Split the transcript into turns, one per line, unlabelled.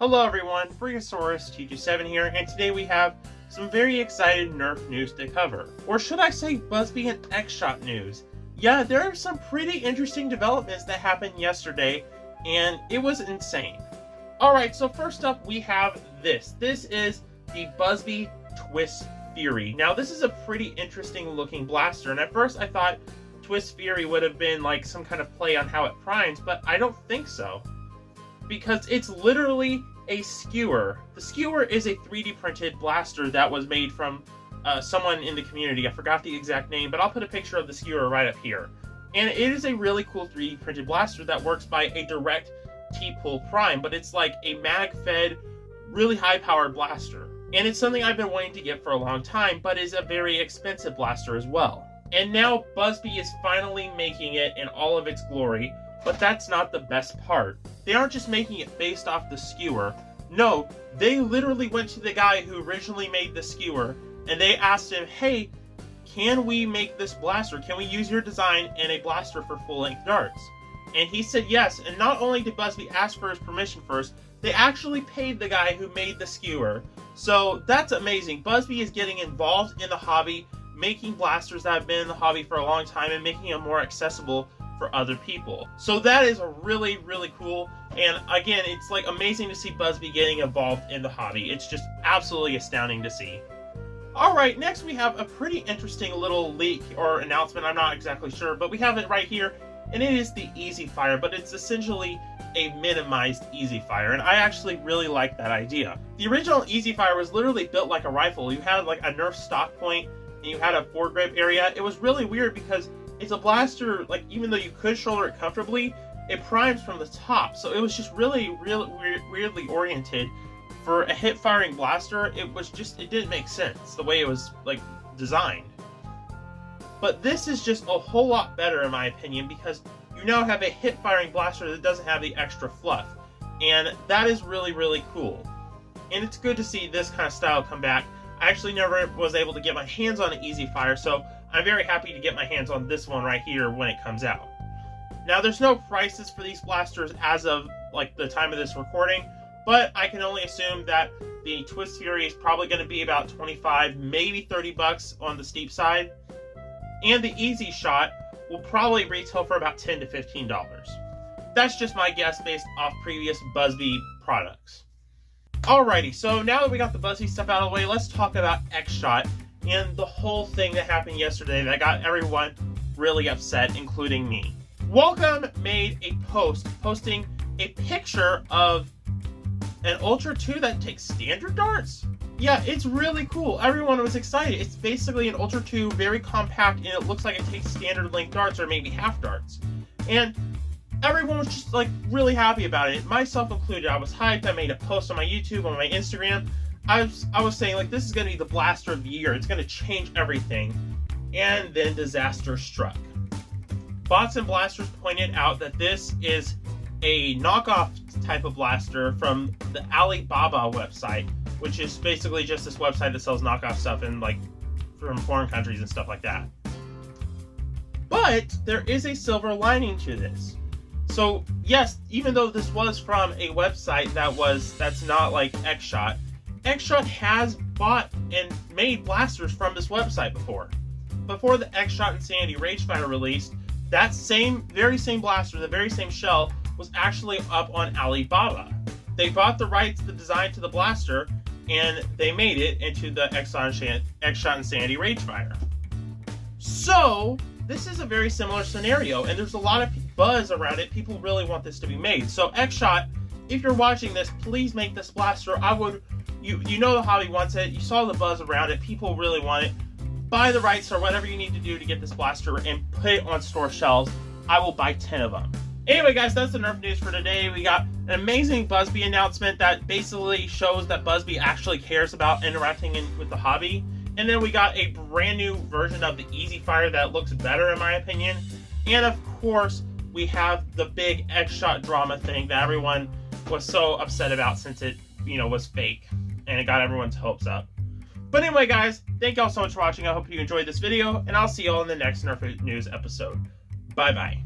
Hello everyone, Freakosaurus T27 here, and today we have some very excited Nerf news to cover. Or should I say Busby and X-Shot news. Yeah, there are some pretty interesting developments that happened yesterday, and it was insane. Alright, so first up we have this. This is the Busby Twist Fury. Now this is a pretty interesting looking blaster, and at first I thought Twist Fury would have been like some kind of play on how it primes, but I don't think so. Because it's literally a skewer. The skewer is a 3D printed blaster that was made from someone in the community. I forgot the exact name, but I'll put a picture of the skewer right up here. And it is a really cool 3D printed blaster that works by a direct T-pull prime, but it's like a mag-fed, really high-powered blaster. And it's something I've been wanting to get for a long time, but is a very expensive blaster as well. And now Busby is finally making it in all of its glory. But that's not the best part. They aren't just making it based off the skewer. No, they literally went to the guy who originally made the skewer, and they asked him, hey, can we make this blaster? Can we use your design in a blaster for full-length darts? And he said yes, and not only did Busby ask for his permission first, they actually paid the guy who made the skewer. So that's amazing. Busby is getting involved in the hobby, making blasters that have been in the hobby for a long time, and making them more accessible for other people. So that is really, really cool. And again, it's like amazing to see Busby getting involved in the hobby. It's just absolutely astounding to see. Alright, next we have a pretty interesting little leak or announcement. I'm not exactly sure, but we have it right here. And it is the Easy Fire, but it's essentially a minimized Easy Fire. And I actually really like that idea. The original Easy Fire was literally built like a rifle. You had like a Nerf stock point, and you had a foregrip area. It was really weird because it's a blaster, like, even though you could shoulder it comfortably, it primes from the top. So it was just really weirdly oriented. For a hip-firing blaster, it didn't make sense, the way it was, like, designed. But this is just a whole lot better, in my opinion, because you now have a hip-firing blaster that doesn't have the extra fluff. And that is really, really cool. And it's good to see this kind of style come back. I actually never was able to get my hands on an Easy Fire, so I'm very happy to get my hands on this one right here when it comes out. Now, there's no prices for these blasters as of like the time of this recording, but I can only assume that the Twist Fury is probably going to be about 25, maybe 30 bucks on the steep side, and the Easy Shot will probably retail for about $10 to $15. That's just my guess based off previous Busby products. Alrighty, so now that we got the Busby stuff out of the way, let's talk about X-Shot and the whole thing that happened yesterday that got everyone really upset, including me. Welcome made a post posting a picture of an Ultra 2 that takes standard darts. Yeah, it's really cool. Everyone was excited. It's basically an Ultra 2, very compact, and it looks like it takes standard length darts or maybe half darts. And everyone was just like really happy about it, myself included. I was hyped. I made a post on my YouTube, on my Instagram. I was saying, like, this is going to be the blaster of the year. It's going to change everything. And then disaster struck. Bots and blasters pointed out that this is a knockoff type of blaster from the Alibaba website, which is basically just this website that sells knockoff stuff in, like, from foreign countries and stuff like that. But there is a silver lining to this. So, yes, even though this was from a website that's not like X-Shot, X-Shot has bought and made blasters from this website before. Before the X-Shot Insanity Ragefire released, that very same blaster, the very same shell, was actually up on Alibaba. They bought the rights, the design to the blaster, and they made it into the X-Shot Insanity Ragefire. So, this is a very similar scenario, and there's a lot of buzz around it. People really want this to be made. So, X-Shot, if you're watching this, please make this blaster. You know the hobby wants it. You saw the buzz around it. People really want it. Buy the rights or whatever you need to do to get this blaster and put it on store shelves. I will buy 10 of them. Anyway, guys, that's the Nerf news for today. We got an amazing Busby announcement that basically shows that Busby actually cares about interacting with the hobby. And then we got a brand new version of the Easy Fire that looks better, in my opinion. And of course, we have the big X-Shot drama thing that everyone was so upset about since it, was fake. And it got everyone's hopes up. But anyway, guys, thank y'all so much for watching. I hope you enjoyed this video, and I'll see y'all in the next Nerf News episode. Bye-bye.